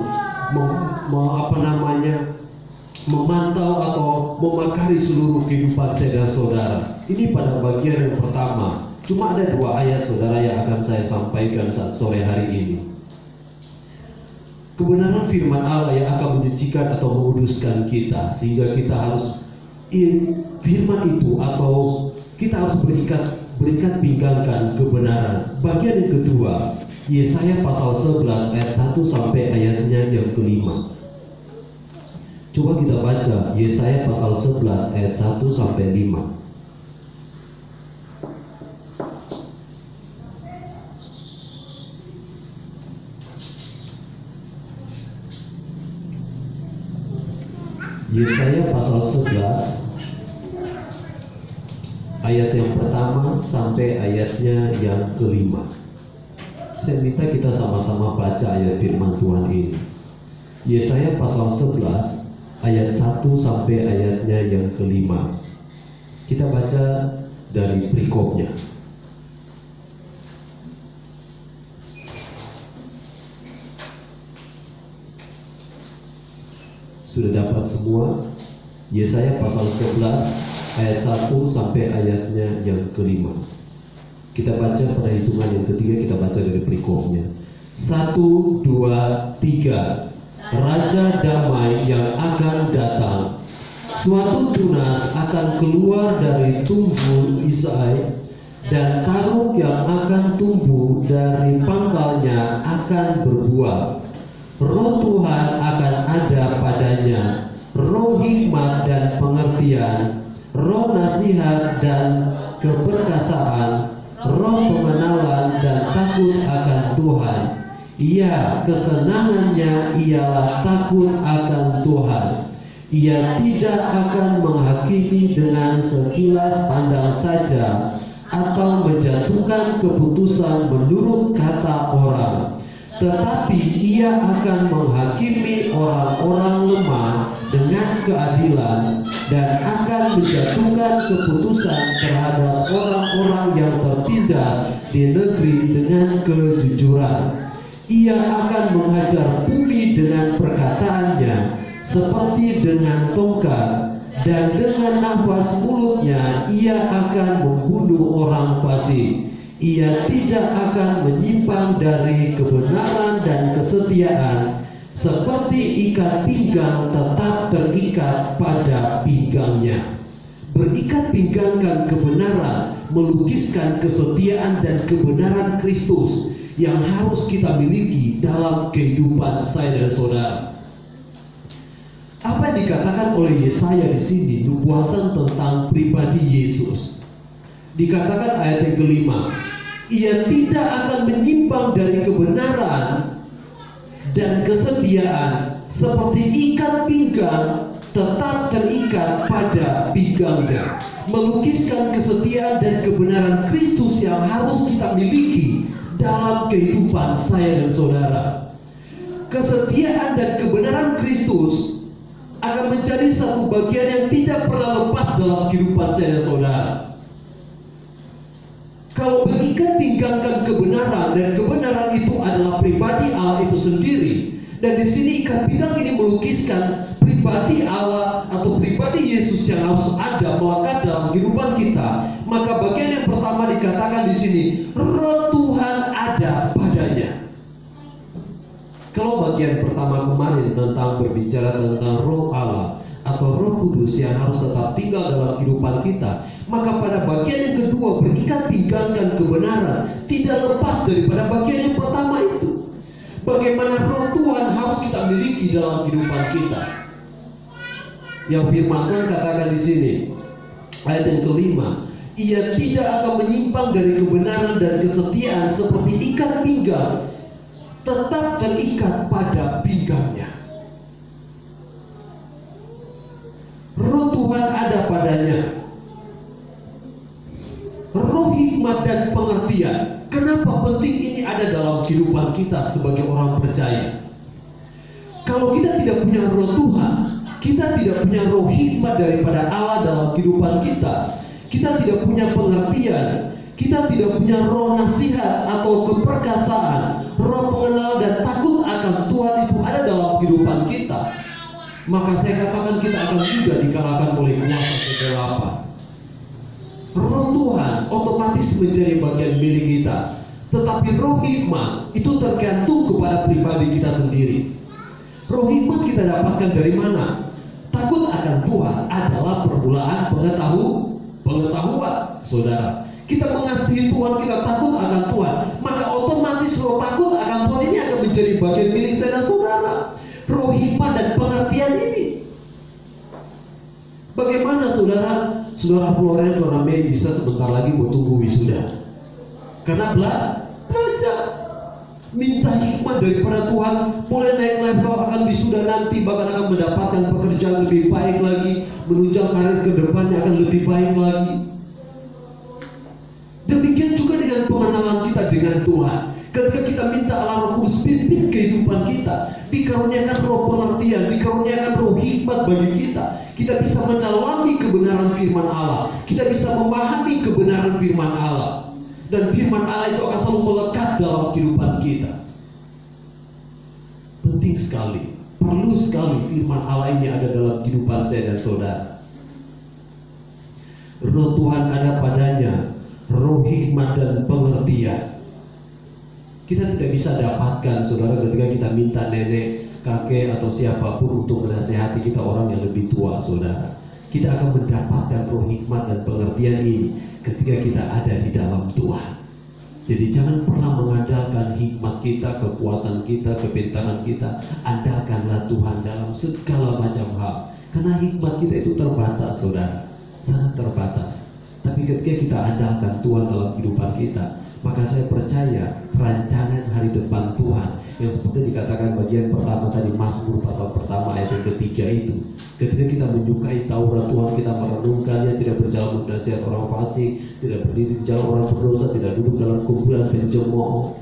memantau atau memakari seluruh kehidupan saya dan saudara. Ini pada bagian yang pertama. Cuma ada 2 ayat saudara yang akan saya sampaikan saat sore hari ini. Kebenaran firman Allah yang akan menyucikan atau menguduskan kita, sehingga kita harus firman itu atau kita harus berikat pinggangkan kebenaran. Bagian yang kedua, Yesaya pasal 11 ayat 1 sampai ayatnya yang kelima. Coba kita baca Yesaya pasal 11 ayat 1 sampai 5. Yesaya pasal 11 ayat yang pertama sampai ayatnya yang kelima. Saya minta kita sama-sama baca ayat firman Tuhan ini. Yesaya pasal 11 ayat 1 sampai ayatnya yang kelima. Kita baca dari perikopnya. Sudah dapat semua? Yesaya pasal 11 ayat 1 sampai ayatnya yang kelima. Kita baca pada hitungan yang ketiga, kita baca dari perikopnya. 1, 2, 3. Raja damai yang akan datang, suatu tunas akan keluar dari tubuh Isai, dan karung yang akan tumbuh dari pangkalnya akan berbuah. Roh Tuhan akan ada padanya, roh hikmat dan pengertian, roh nasihat dan keperkasaan, roh pengenalan dan takut akan Tuhan. Ia kesenangannya ialah takut akan Tuhan. Ia tidak akan menghakimi dengan sekilas pandang saja, atau menjatuhkan keputusan menurut kata orang. Tetapi ia akan menghakimi orang-orang lemah dengan keadilan, dan akan menjatuhkan keputusan terhadap orang-orang yang tertindas di negeri dengan kejujuran. Ia akan menghajar bumi dengan perkataannya seperti dengan tongkat, dan dengan nafas mulutnya ia akan membunuh orang fasik. ia tidak akan menyimpang dari kebenaran dan kesetiaan, seperti ikat pinggang tetap terikat pada pinggangnya. Berikat pinggangkan kebenaran, melukiskan kesetiaan dan kebenaran Kristus yang harus kita miliki dalam kehidupan saya dan saudara. Apa yang dikatakan oleh Yesaya di sini, nubuatan tentang pribadi Yesus. Dikatakan ayat yang kelima, ia tidak akan menyimpang dari kebenaran dan kesetiaan, seperti ikat pinggang tetap terikat pada pinggangnya. Melukiskan kesetiaan dan kebenaran Kristus yang harus kita miliki dalam kehidupan saya dan saudara. Kesetiaan dan kebenaran Kristus akan menjadi satu bagian yang tidak pernah lepas dalam kehidupan saya dan saudara. Kalau berikat pinggangkan kebenaran, dan kebenaran itu adalah pribadi Allah itu sendiri, dan di sini ikat pinggang ini melukiskan pribadi Allah atau pribadi Yesus yang harus ada melekat dalam kehidupan kita, maka bagian yang pertama dikatakan di sini, Roh Tuhan ada padanya. Kalau bagian pertama kemarin tentang berbicara tentang Roh Allah atau Roh Kudus yang harus tetap tinggal dalam kehidupan kita, maka pada bagian yang kedua, berikat pinggangkan kebenaran, tidak lepas daripada bagian yang pertama itu. Bagaimana Roh Tuhan harus kita miliki dalam kehidupan kita. Yang firman Tuhan katakan di sini, ayat yang kelima, ia tidak akan menyimpang dari kebenaran dan kesetiaan, seperti ikat pinggang tetap terikat pada pinggangnya. Roh Tuhan ada padanya. Roh hikmat dan pengertian. Kenapa penting ini ada dalam kehidupan kita sebagai orang percaya? Kalau kita tidak punya Roh Tuhan, kita tidak punya roh hikmat daripada Allah dalam kehidupan kita, kita tidak punya pengertian, kita tidak punya roh nasihat atau keperkasaan, roh pengenal dan takut akan Tuhan itu ada dalam kehidupan kita, maka saya katakan kita akan juga dikalahkan oleh kuasa kegelapan. Roh Tuhan otomatis menjadi bagian milik kita, tetapi roh hikmat itu tergantung kepada pribadi kita sendiri. Roh hikmat kita dapatkan dari mana? Takut akan Tuhan adalah permulaan pengetahuan, saudara. Kita mengasihi Tuhan, kita takut akan Tuhan, maka otomatis roh takut akan Tuhan ini akan menjadi bagian milik saya dan saudara. Roh hikmat dan pengertian ini. Bagaimana saudara Florian Mei bisa sebentar lagi mau tunggu wisuda? Karena belajar, minta hikmat daripada Tuhan, mulai naik level akan wisuda nanti, bahkan akan mendapatkan pekerjaan lebih baik lagi, menunjang karir ke depannya akan lebih baik lagi. Demikian juga dengan pengenalan kita dengan Tuhan. Ketika kita minta Allah Roh Kudus pimpin kehidupan kita, dikaruniakan roh pengertian, dikaruniakan roh hikmat bagi kita, kita bisa mendalami kebenaran firman Allah, kita bisa memahami kebenaran firman Allah, dan firman Allah itu akan selalu melekat dalam kehidupan kita. Penting sekali, perlu sekali firman Allah ini ada dalam kehidupan saya dan saudara. Roh Tuhan ada padanya, roh hikmat dan pengertian. Kita tidak bisa dapatkan, saudara, ketika kita minta nenek, kakek atau siapapun untuk menasehati kita, orang yang lebih tua, saudara. Kita akan mendapatkan roh hikmat dan pengertian ini ketika kita ada di dalam Tuhan. Jadi jangan pernah mengandalkan hikmat kita, kekuatan kita, kepintaran kita. Andalkanlah Tuhan dalam segala macam hal. Karena hikmat kita itu terbatas, saudara, sangat terbatas. Tapi ketika kita andalkan Tuhan dalam kehidupan kita, maka saya percaya rancangan hari depan Tuhan yang seperti dikatakan bagian pertama tadi, Mazmur pasal pertama ayat yang ketiga itu, ketika kita menyukai Taurat Tuhan, kita merenungkannya, tidak berjalan berdasarkan orang fasik, tidak berdiri di jalan orang berdosa, tidak duduk dalam kumpulan pencemooh,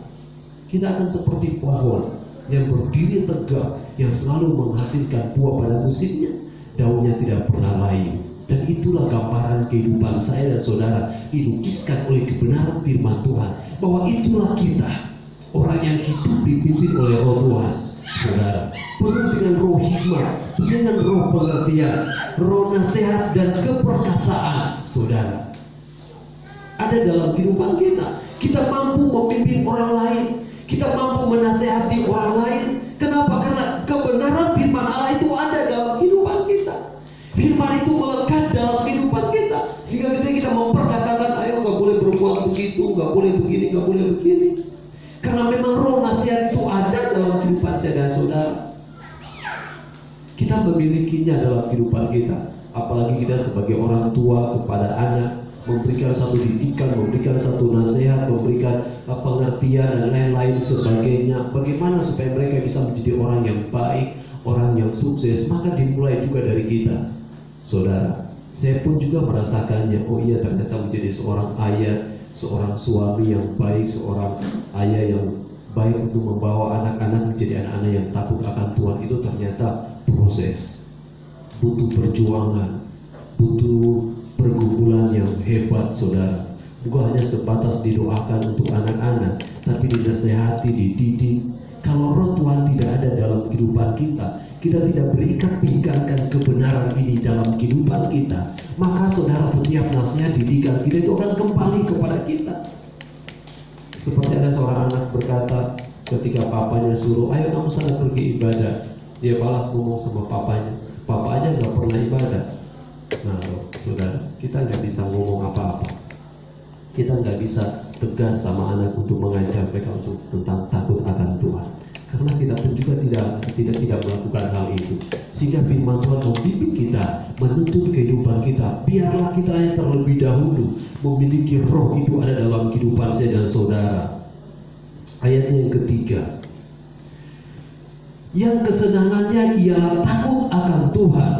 kita akan seperti pohon yang berdiri tegak, yang selalu menghasilkan buah pada musimnya, daunnya tidak pernah layu. Dan itulah gambaran kehidupan saya dan saudara, dilukiskan oleh kebenaran firman Tuhan, bahwa itulah kita, orang yang hidup dipimpin oleh roh Tuhan, saudara, penuh dengan roh hikmat, dengan roh pengertian, roh nasihat dan keperkasaan, saudara. ada dalam kehidupan kita. Kita mampu memimpin orang lain, kita mampu menasehati orang lain. Kenapa? Karena kebenaran firman Allah itu ada dalam kehidupan kita. Firman itu melekat dalam kehidupan kita, sehingga ketika kita memperkatakan, ayo nggak boleh berbuat begitu, nggak boleh begini, nggak boleh begini. Karena memang roh nasihat itu ada dalam kehidupan saya dan saudara. Kita memilikinya dalam kehidupan kita. Apalagi kita sebagai orang tua kepada anak, memberikan satu didikan, memberikan satu nasihat, memberikan pengertian dan lain-lain sebagainya. Bagaimana supaya mereka bisa menjadi orang yang baik, orang yang sukses, maka dimulai juga dari kita. Saudara, saya pun juga merasakannya. Oh iya, ternyata menjadi seorang ayah, seorang suami yang baik, seorang ayah yang baik untuk membawa anak-anak menjadi anak-anak yang takut akan Tuhan, itu ternyata proses, butuh perjuangan, butuh pergumulan yang hebat, saudara. Bukan hanya sebatas didoakan untuk anak-anak, tapi dinasehati, dididik. Kalau roh Tuhan tidak ada dalam kehidupan kita, kita tidak berikat pinggangkan kebenaran ini dalam kehidupan kita, maka saudara, setiap nasihat didikan kita itu akan kembali kepada kita. Seperti ada seorang anak berkata ketika papanya suruh, ayo kamu sana pergi ibadah, dia balas ngomong sama papanya, papanya nggak pernah ibadah. Nah, saudara, kita nggak bisa ngomong apa-apa, kita nggak bisa tegas sama anak untuk mengajar mereka untuk tentang takut akan Tuhan, karena kita pun juga tidak melakukan hal itu. Sehingga firman Tuhan membimbing kita, menuntut kehidupan kita. Biarlah kita yang terlebih dahulu memiliki roh itu ada dalam kehidupan saya dan saudara. Ayatnya yang ketiga, yang kesenangannya ialah takut akan Tuhan.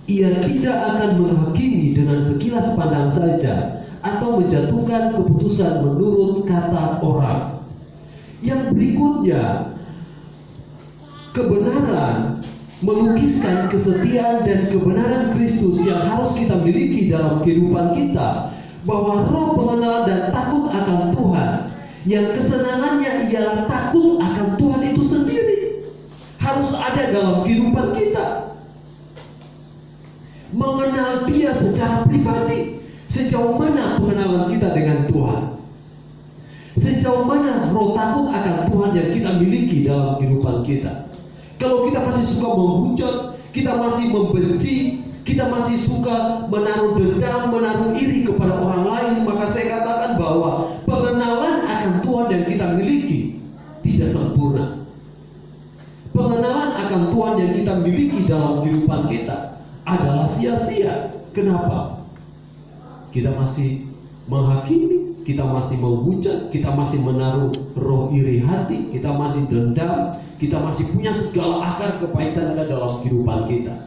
Ia tidak akan menghakimi dengan sekilas pandang saja, atau menjatuhkan keputusan menurut kata orang. Yang berikutnya, kebenaran melukiskan kesetiaan dan kebenaran Kristus yang harus kita miliki dalam kehidupan kita, bahwa roh pengenalan dan takut akan Tuhan, yang kesenangannya ialah takut akan Tuhan itu sendiri, harus ada dalam kehidupan kita. Mengenal Dia secara pribadi. Sejauh mana pengenalan kita dengan Tuhan? Sejauh mana roh takut akan Tuhan yang kita miliki dalam kehidupan kita? Kalau kita masih suka menghujat, kita masih membenci, kita masih suka menaruh dendam, menaruh iri kepada orang lain, maka saya katakan bahwa pengenalan akan Tuhan yang kita miliki tidak sempurna. Pengenalan akan Tuhan yang kita miliki dalam kehidupan kita adalah sia-sia. Kenapa? Kita masih menghakimi, kita masih menghujat, kita masih menaruh roh iri hati, kita masih dendam, kita masih punya segala akar kepahitan ada dalam kehidupan kita.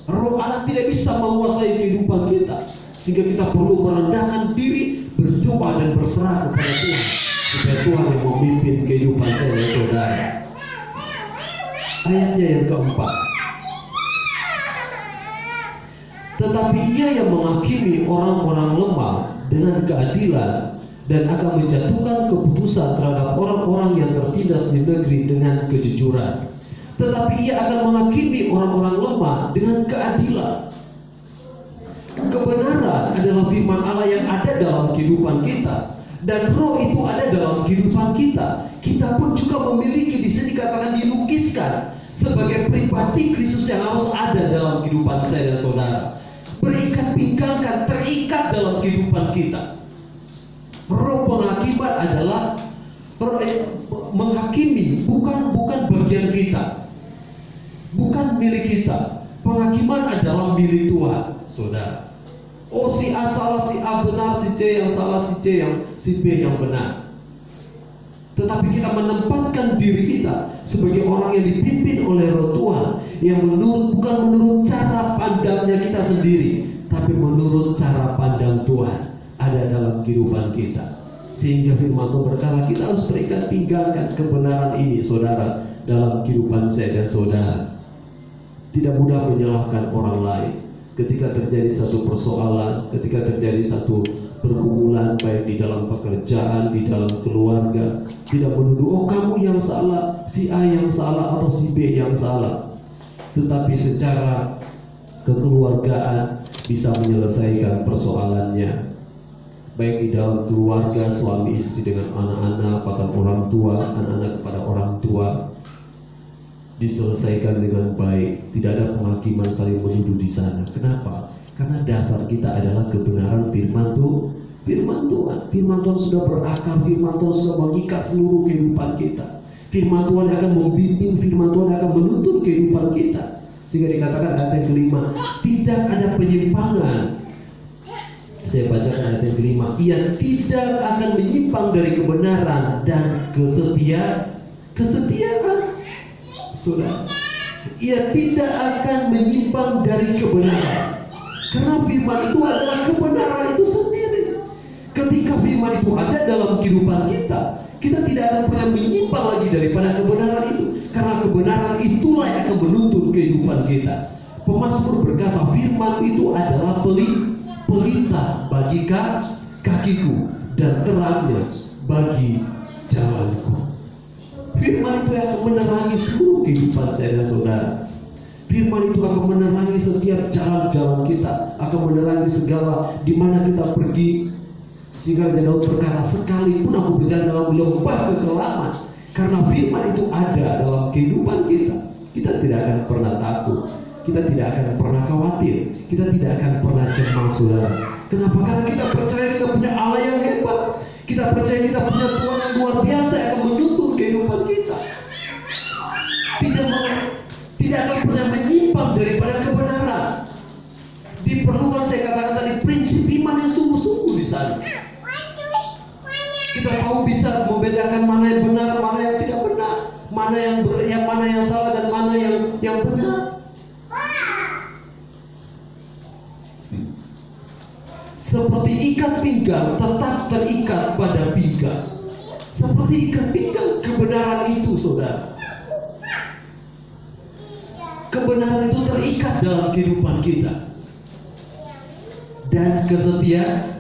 Roh Allah tidak bisa menguasai kehidupan kita, sehingga kita perlu merendahkan diri, berdoa dan berserah kepada Tuhan, supaya Tuhan yang memimpin kehidupan saya dan saudara. Ayatnya yang keempat, tetapi Ia yang menghakimi orang-orang lemah dengan keadilan dan akan menjatuhkan keputusan terhadap orang-orang yang tertindas di negeri dengan kejujuran. Tetapi Ia akan menghakimi orang-orang lemah dengan keadilan. Kebenaran adalah firman Allah yang ada dalam kehidupan kita, dan roh itu ada dalam kehidupan kita. Kita pun juga memiliki, di sini dikatakan dilukiskan sebagai pribadi Kristus yang harus ada dalam kehidupan saya dan saudara. Berikat pinggangkan, terikat dalam kehidupan kita. Roh penghakiman adalah menghakimi, bukan bagian kita, bukan milik kita. Penghakiman adalah milik Tuhan, saudara. Oh, si A salah, si A benar, si C yang salah, si B yang benar. Tetapi kita menempatkan diri kita sebagai orang yang dipimpin oleh roh Tuhan, yang bukan menurut cara pandangnya kita sendiri, tapi menurut cara pandang Tuhan ada dalam kehidupan kita. Sehingga firman Tuhan berkata kita harus berikan pinggangkan kebenaran ini, saudara, dalam kehidupan saya dan saudara. Tidak mudah menyalahkan orang lain ketika terjadi satu persoalan, ketika terjadi satu pergumulan, baik di dalam pekerjaan, di dalam keluarga. Tidak menuduh, oh kamu yang salah, si A yang salah, atau si B yang salah. Tetapi secara kekeluargaan bisa menyelesaikan persoalannya. baik di dalam keluarga, suami istri dengan anak-anak, bahkan orang tua, anak-anak kepada orang tua, diselesaikan dengan baik. Tidak ada penghakiman saling menuduh di sana. Kenapa? Karena dasar kita adalah kebenaran firman Tuhan. Firman Tuhan sudah berakar, firman Tuhan sudah mengikat seluruh kehidupan kita. Firman Tuhan akan membimbing, firman Tuhan akan menuntun kehidupan kita. Sehingga dikatakan ayat yang kelima, tidak ada penyimpangan. Saya bacakan ayat yang kelima, ia tidak akan menyimpang dari kebenaran dan kesetiaan. Saudara, ia tidak akan menyimpang dari kebenaran. Karena firman itu adalah kebenaran itu sendiri. Ketika firman itu ada dalam kehidupan kita, kita tidak akan pernah menyimpang lagi daripada kebenaran itu. Karena kebenaran itulah yang akan menuntun kehidupan kita. Pemazmur berkata, firman itu adalah pelita bagi kakiku dan terangnya bagi jalanku. Firman itu akan menerangi seluruh kehidupan saya dan saudara. Firman itu akan menerangi setiap jalan-jalan kita, akan menerangi segala di mana kita pergi. Sehingga Daud berkata, sekalipun aku berjalan dalam lembah kekelaman, karena firman itu ada dalam kehidupan kita, kita tidak akan pernah takut, kita tidak akan pernah khawatir, kita tidak akan pernah cemas, saudara. Kenapa? Karena kita percaya kita punya Allah yang hebat. Kita percaya kita punya Tuhan yang luar biasa yang akan menuntun kehidupan kita. Tidak akan pernah menyimpang daripada kebenaran. Diperlukan, saya katakan tadi, prinsip iman yang sungguh-sungguh di sana. Kita tahu bisa membedakan mana yang benar, mana yang tidak benar, mana yang salah dan mana yang benar. Seperti ikat pinggang tetap terikat pada pinggang. Seperti ikat pinggang kebenaran itu, saudara. Kebenaran itu terikat dalam kehidupan kita. Dan kesetiaan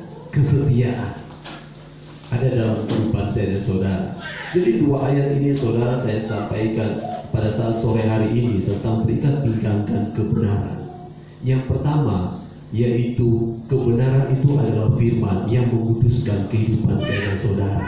ada dalam kehidupan saya dan saudara. Jadi dua ayat ini, saudara, saya sampaikan pada saat sore hari ini tentang berikat pinggang dan kebenaran. Yang pertama, yaitu kebenaran itu adalah firman yang menguduskan kehidupan saya dan saudara.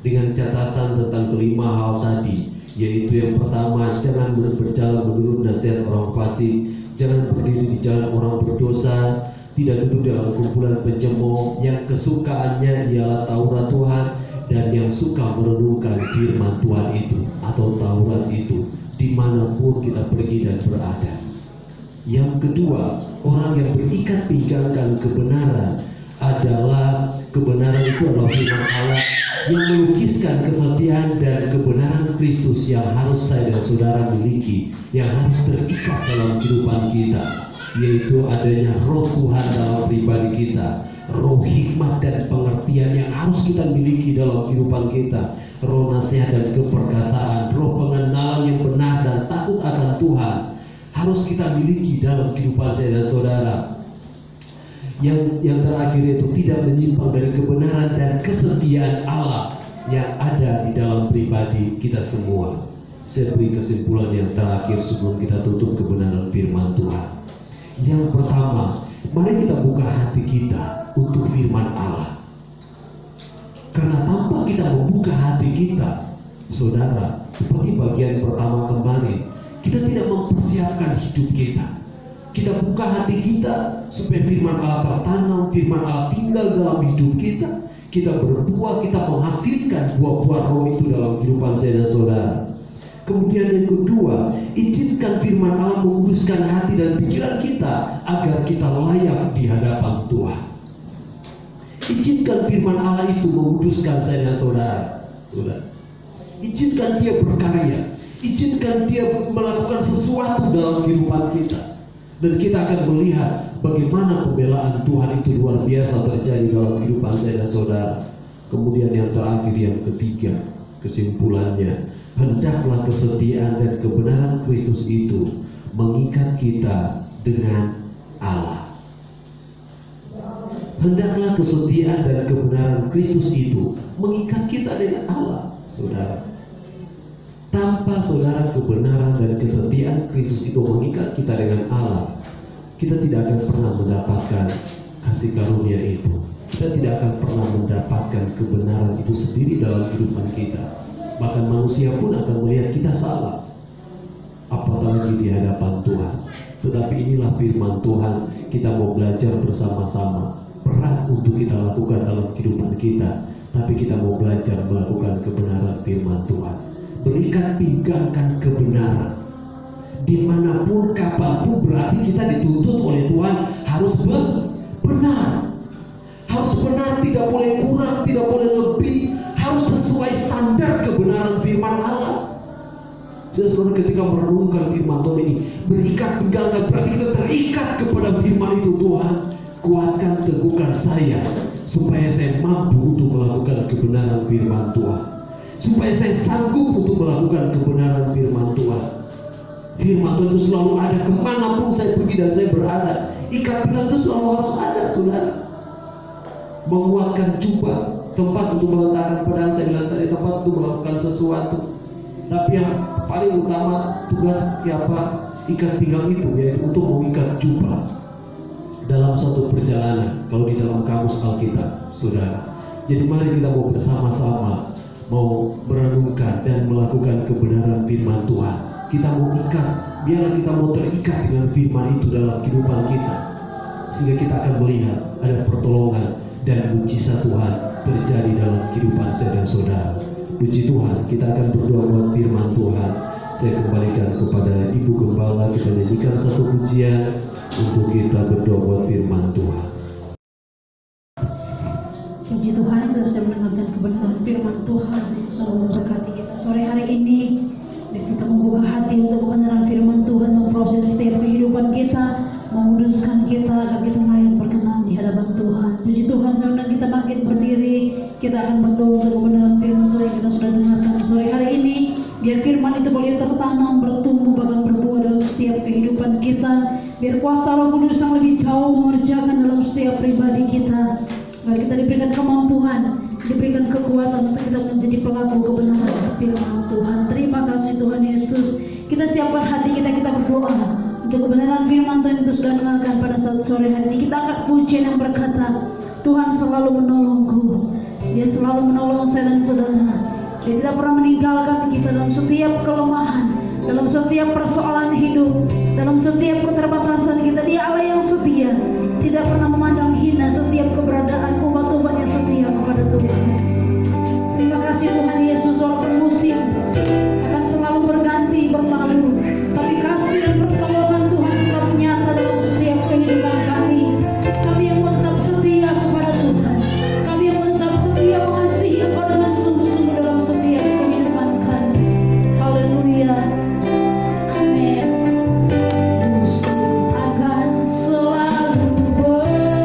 Dengan catatan tentang kelima hal tadi, yaitu yang pertama, jangan berjalan menurut nasihat orang fasik, jangan berdiri di jalan orang berdosa, tidak duduk dalam kumpulan pencemooh, yang kesukaannya ialah Taurat Tuhan, dan yang suka merenungkan firman Tuhan itu atau Taurat itu dimanapun kita pergi dan berada. Yang kedua, orang yang berikat pinggangkan kebenaran adalah kebenaran itu adalah firman Allah yang melukiskan kesetiaan dan kebenaran Kristus yang harus saya dan saudara miliki, yang harus terikat dalam kehidupan kita, yaitu adanya roh Tuhan dalam pribadi kita, roh hikmat dan pengertian yang harus kita miliki dalam kehidupan kita, roh nasihat dan keperkasaan, roh pengenalan yang benar dan takut akan Tuhan harus kita miliki dalam kehidupan saya dan saudara. Yang terakhir itu tidak menyimpang dari kebenaran dan kesetiaan Allah yang ada di dalam pribadi kita semua. Saya beri kesimpulan yang terakhir sebelum kita tutup kebenaran firman Tuhan. Yang pertama, mari kita buka hati kita untuk firman Allah. Karena tanpa kita membuka hati kita, saudara, seperti bagian pertama kemarin, kita tidak mempersiapkan hidup kita. Kita buka hati kita supaya firman Allah tertanam, firman Allah tinggal dalam hidup kita. Kita berbuah, kita menghasilkan buah-buah roh itu dalam kehidupan saya dan saudara. Kemudian yang kedua, izinkan firman Allah menguduskan hati dan pikiran kita agar kita layak di hadapan Tuhan. Izinkan firman Allah itu menguduskan saya dan saudara. Izinkan dia berkarya. Izinkan dia melakukan sesuatu dalam kehidupan kita. Dan kita akan melihat bagaimana pembelaan Tuhan itu luar biasa terjadi dalam kehidupan saya dan saudara. Kemudian yang terakhir, yang ketiga, kesimpulannya, hendaklah kesetiaan dan kebenaran Kristus itu mengikat kita dengan Allah. Hendaklah kesetiaan dan kebenaran Kristus itu mengikat kita dengan Allah, saudara. Tanpa saudara kebenaran dan kesetiaan Kristus itu mengikat kita dengan Allah, kita tidak akan pernah mendapatkan kasih karunia itu. kita tidak akan pernah mendapatkan kebenaran itu sendiri dalam kehidupan kita. Bahkan manusia pun akan melihat kita salah, apalagi di hadapan Tuhan. Tetapi inilah firman Tuhan, kita mau belajar bersama-sama. Berat untuk kita lakukan dalam kehidupan kita, tapi kita mau belajar melakukan kebenaran firman Tuhan. Berikat pinggangkan kebenaran. Dimanapun, kapanpun, berarti kita dituntut oleh Tuhan harus benar. Harus benar, tidak boleh kurang, tidak boleh lebih. Harus sesuai standar kebenaran firman Allah. Saudara, ketika merenungkan firman Tuhan ini, berikat pinggangkan, berarti kita terikat kepada firman itu. Tuhan, kuatkan, teguhkan saya, supaya saya mampu untuk melakukan kebenaran firman Tuhan, supaya saya sanggup untuk melakukan kebenaran firman Tuhan. Firman Tuhan itu selalu ada kemanapun saya pergi dan saya berada. Ikat pinggang itu selalu harus ada, saudara. Menguatkan jubah, tempat untuk meletakkan pedang, saya bilang tadi, tempat untuk melakukan sesuatu. Tapi yang paling utama tugas ikat pinggang itu, yaitu untuk mengikat jubah dalam suatu perjalanan. Kalau di dalam kamus Alkitab, saudara. Jadi mari kita mau bersama-sama mau merenungkan dan melakukan kebenaran firman Tuhan. Kita mau ikat, biarlah kita mau terikat dengan firman itu dalam kehidupan kita, sehingga kita akan melihat ada pertolongan dan mujizat Tuhan terjadi dalam kehidupan saya dan saudara. Puji Tuhan, kita akan berdoa buat firman Tuhan. Saya kembalikan kepada Ibu Gembala, kita nyanyikan satu pujian untuk kita berdoa buat firman Tuhan. Puji Tuhan, kita sudah mendengarkan kebenaran firman Tuhan yang selalu memberkati kita sore hari ini. Dan kita membuka hati untuk kebenaran firman Tuhan, memproses setiap kehidupan kita, menguduskan kita agar kita layak berkenan di hadapan Tuhan. Puji Tuhan, sebelum kita bangkit berdiri, kita akan berdoa untuk kebenaran firman Tuhan yang kita sudah dengarkan sore hari ini. Biar firman itu boleh tertanam, bertumbuh, bahkan berbuah dalam setiap kehidupan kita. Biar kuasa Roh Kudus yang lebih jauh mengerjakan dalam setiap pribadi kita. Biar kita diberikan kemampuan, diberikan kekuatan untuk kita menjadi pelaku kebenaran firman Tuhan. Terima kasih Tuhan Yesus. Kita siapkan hati kita, kita berdoa untuk kebenaran firman Tuhan itu sudah dengarkan pada saat sore hari ini. Kita angkat pujian yang berkata, Tuhan selalu menolongku, Dia selalu menolong saya dan saudara. Dia tidak pernah meninggalkan kita dalam setiap kelemahan, dalam setiap persoalan hidup, dalam setiap keterbatasan kita. Dia Allah yang setia, tidak pernah memandang hina setiap keberadaan umat-umatnya setia kepada Tuhan. Terima kasih Tuhan Yesus, walaupun musim akan selalu berganti, berlalu, tapi kasih dan pertolongan Tuhan tetap nyata dalam setiap kehidupan kami. Kami yang tetap setia kepada Tuhan, kami yang tetap setia mengasihi Engkau dengan sungguh-sungguh dalam setiap kehidupan kami. Haleluya. Amin. Musuh akan selalu berdiri.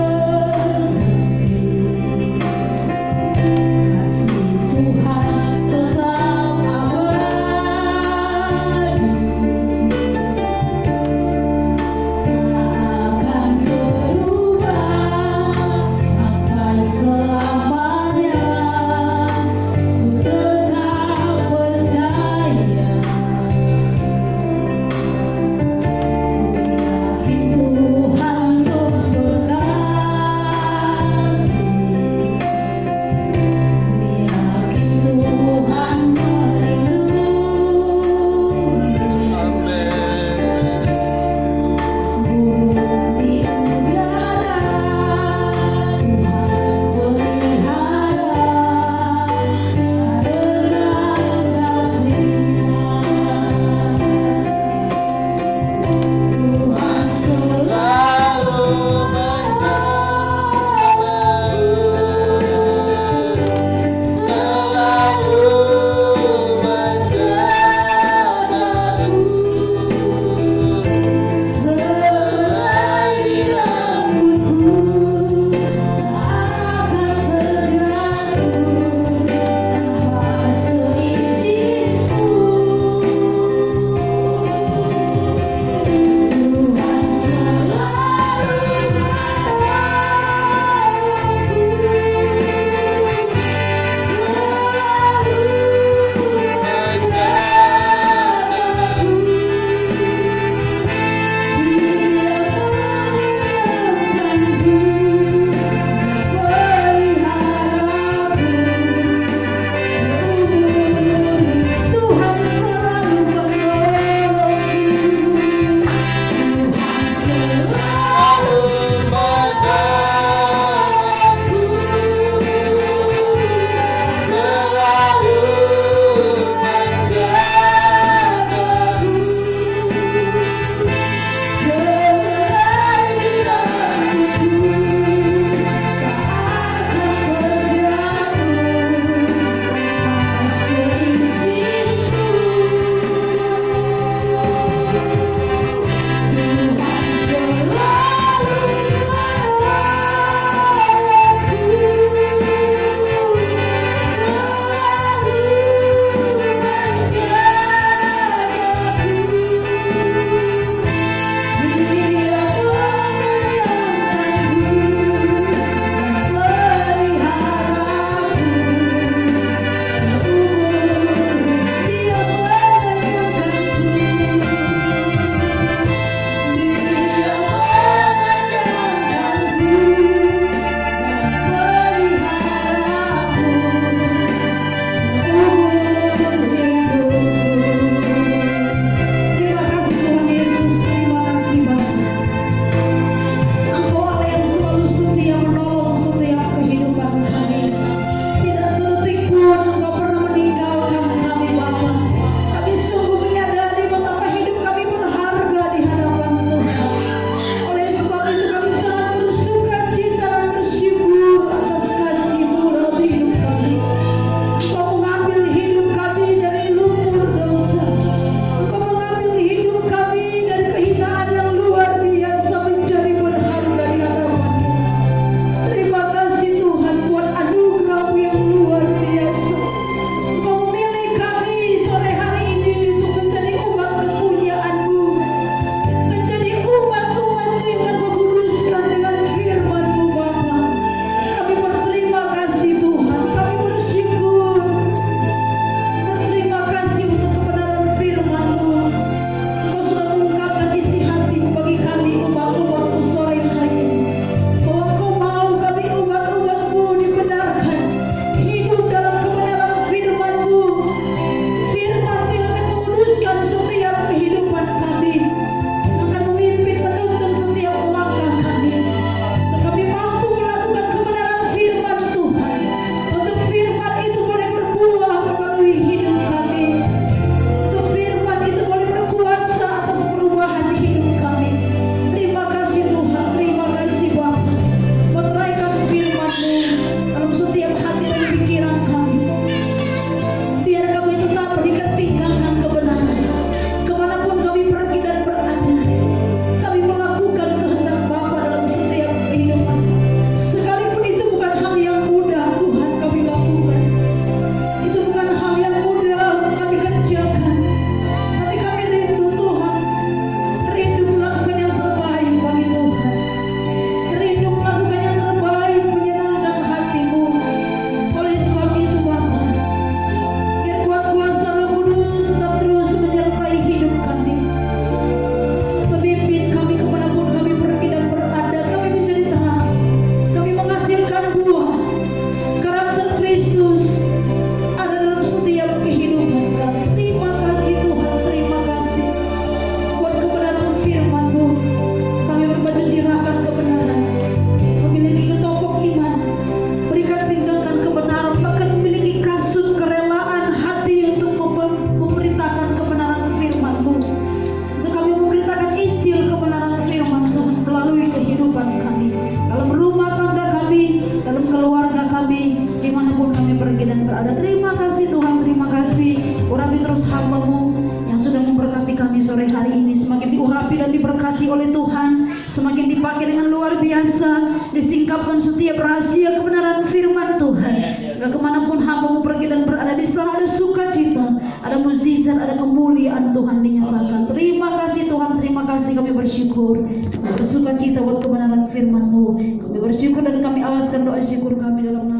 oleh Tuhan, semakin dipakai dengan luar biasa, disingkapkan setiap rahasia kebenaran firman Tuhan. Gak kemanapun hamba pergi dan berada, di sana ada sukacita, ada mukjizat, ada kemuliaan Tuhan dinyatakan. Terima kasih Tuhan, terima kasih, kami bersyukur, kami bersukacita buat kebenaran firman-Mu. Kami bersyukur dan kami alaskan doa syukur kami dalam nama